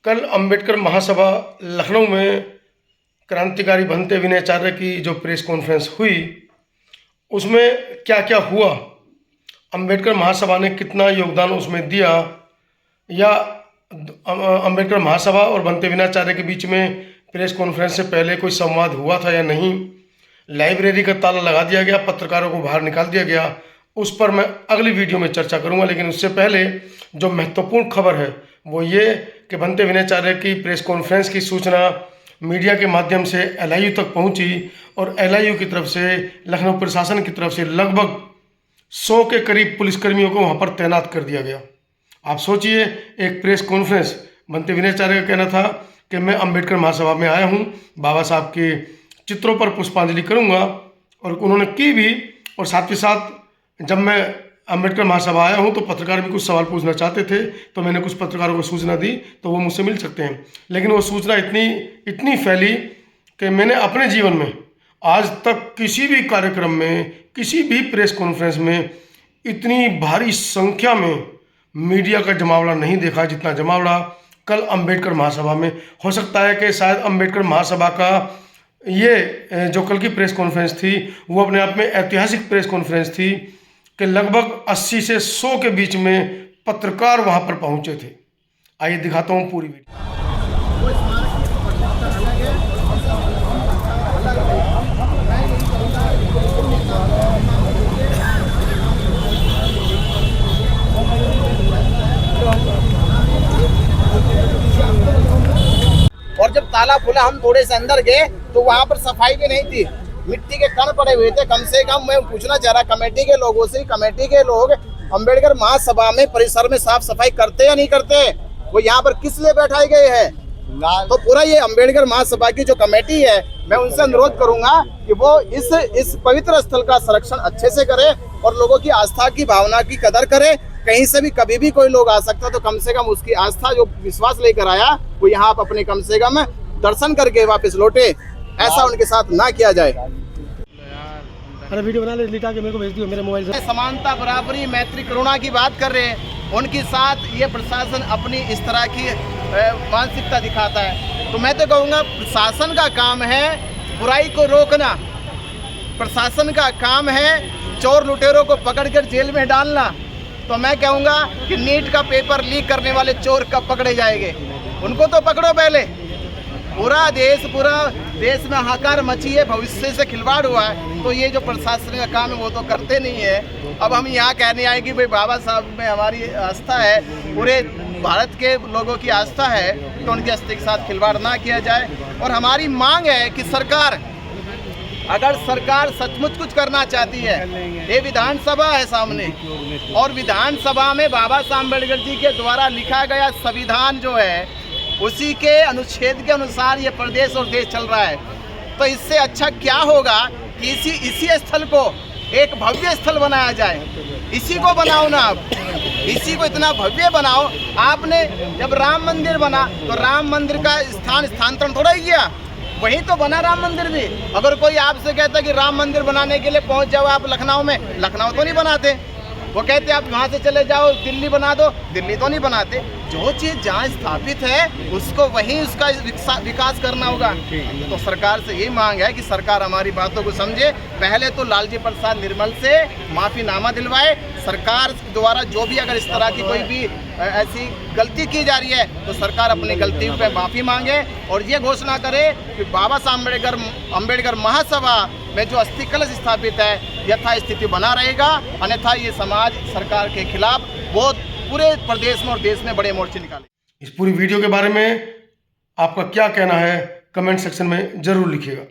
कल अंबेडकर महासभा लखनऊ में क्रांतिकारी भंते विनयाचार्य की जो प्रेस कॉन्फ्रेंस हुई उसमें क्या क्या हुआ, अंबेडकर महासभा ने कितना योगदान उसमें दिया, या अंबेडकर महासभा और भंते विनयाचार्य के बीच में प्रेस कॉन्फ्रेंस से पहले कोई संवाद हुआ था या नहीं, लाइब्रेरी का ताला लगा दिया गया, पत्रकारों को बाहर निकाल दिया गया, उस पर मैं अगली वीडियो में चर्चा करूंगा। लेकिन उससे पहले जो महत्वपूर्ण खबर है वो ये कि भंते विनयाचार्य की प्रेस कॉन्फ्रेंस की सूचना मीडिया के माध्यम से एलआईयू तक पहुंची और एलआईयू की तरफ से, लखनऊ प्रशासन की तरफ से लगभग 100 के करीब पुलिसकर्मियों को वहां पर तैनात कर दिया गया। आप सोचिए, एक प्रेस कॉन्फ्रेंस, भंते विनयाचार्य का कहना था कि मैं अंबेडकर महासभा में आया हूं, बाबा साहब के चित्रों पर पुष्पांजलि करूंगा, और उन्होंने की भी। और साथ ही साथ जब मैं अंबेडकर महासभा आया हूं तो पत्रकार भी कुछ सवाल पूछना चाहते थे, तो मैंने कुछ पत्रकारों को सूचना दी, तो वो मुझसे मिल सकते हैं। लेकिन वो सूचना इतनी फैली कि मैंने अपने जीवन में आज तक किसी भी कार्यक्रम में, किसी भी प्रेस कॉन्फ्रेंस में इतनी भारी संख्या में मीडिया का जमावड़ा नहीं देखा जितना जमावड़ा कल अंबेडकर महासभा में। हो सकता है कि शायद अंबेडकर महासभा का ये जो कल की प्रेस कॉन्फ्रेंस थी वो अपने आप में ऐतिहासिक प्रेस कॉन्फ्रेंस थी कि लगभग 80 से 100 के बीच में पत्रकार वहां पर पहुंचे थे। आइए दिखाता हूं पूरी वीडियो। और जब ताला खुला हम थोड़े से अंदर गए तो वहाँ पर सफाई भी नहीं थी, मिट्टी के कण पड़े हुए थे। कम से कम मैं पूछना चाह रहा कमेटी के लोगों से, कमेटी के लोग अंबेडकर महासभा में परिसर में साफ सफाई करते या नहीं करते? वो यहाँ पर किस लिए बैठाए गए हैं? तो पूरा ये अंबेडकर महासभा की जो कमेटी है, मैं उनसे अनुरोध करूंगा कि वो इस पवित्र स्थल का संरक्षण अच्छे से करे और लोगों की आस्था की भावना की कदर करे। कहीं से भी कभी भी कोई लोग आ सकता तो कम से कम उसकी आस्था जो विश्वास लेकर आया वो यहाँ आप अपने कम से कम दर्शन करके वापस लौटे, ऐसा उनके साथ ना किया जाए। अरे वीडियो बना ले, लिटा के मेरे को भेज दियो मेरे मोबाइल से। समानता, बराबरी, मैत्री, करुणा की बात कर रहे हैं, उनके साथ ये प्रशासन अपनी इस तरह की मानसिकता दिखाता है। तो मैं तो कहूँगा प्रशासन का काम है बुराई को रोकना, प्रशासन का काम है चोर लुटेरों को पकड़कर जेल में डालना। तो मैं कहूँगा कि नीट का पेपर लीक करने वाले चोर कब पकड़े जाएंगे? उनको तो पकड़ो पहले। पूरा देश में हाहाकार मची है, भविष्य से खिलवाड़ हुआ है, तो ये जो प्रशासन का काम है वो तो करते नहीं है। अब हम यहाँ कहने आए कि भाई बाबा साहब में हमारी आस्था है, पूरे भारत के लोगों की आस्था है, तो उनकी आस्था के साथ खिलवाड़ ना किया जाए। और हमारी मांग है कि अगर सरकार सचमुच कुछ करना चाहती है, ये विधानसभा है सामने, और विधानसभा में बाबा साहब अम्बेडकर जी के द्वारा लिखा गया संविधान जो है उसी के अनुच्छेद के अनुसार ये प्रदेश और देश चल रहा है। तो इससे अच्छा क्या होगा कि इसी स्थल को एक भव्य स्थल बनाया जाए। इसी को बनाओ ना आप, इसी को इतना भव्य बनाओ। आपने जब राम मंदिर बना तो राम मंदिर का स्थानांतरण थोड़ा ही किया, वहीं तो बना राम मंदिर भी। अगर कोई आपसे कहता कि राम मंदिर बनाने के लिए पहुंच जाओ आप लखनऊ में, लखनऊ तो नहीं बनाते। वो कहते आप वहाँ से चले जाओ दिल्ली बना दो, दिल्ली तो नहीं बनाते। जो चीज़ जहाँ स्थापित है उसको वहीं उसका विकास करना होगा। तो सरकार से यही मांग है कि सरकार हमारी बातों को समझे। पहले तो लालजी प्रसाद निर्मल से माफ़ीनामा दिलवाए। सरकार द्वारा जो भी अगर इस तरह की कोई भी ऐसी गलती की जा रही है तो सरकार अपनी गलती पे माफ़ी मांगे और ये घोषणा करे कि बाबा साहब अम्बेडकर महासभा में जो अस्थि कलश स्थापित है यथास्थिति बना रहेगा, अन्यथा ये समाज सरकार के खिलाफ बहुत पूरे प्रदेश में और देश में बड़े मोर्चे निकाले। इस पूरी वीडियो के बारे में आपका क्या कहना है कमेंट सेक्शन में जरूर लिखिएगा।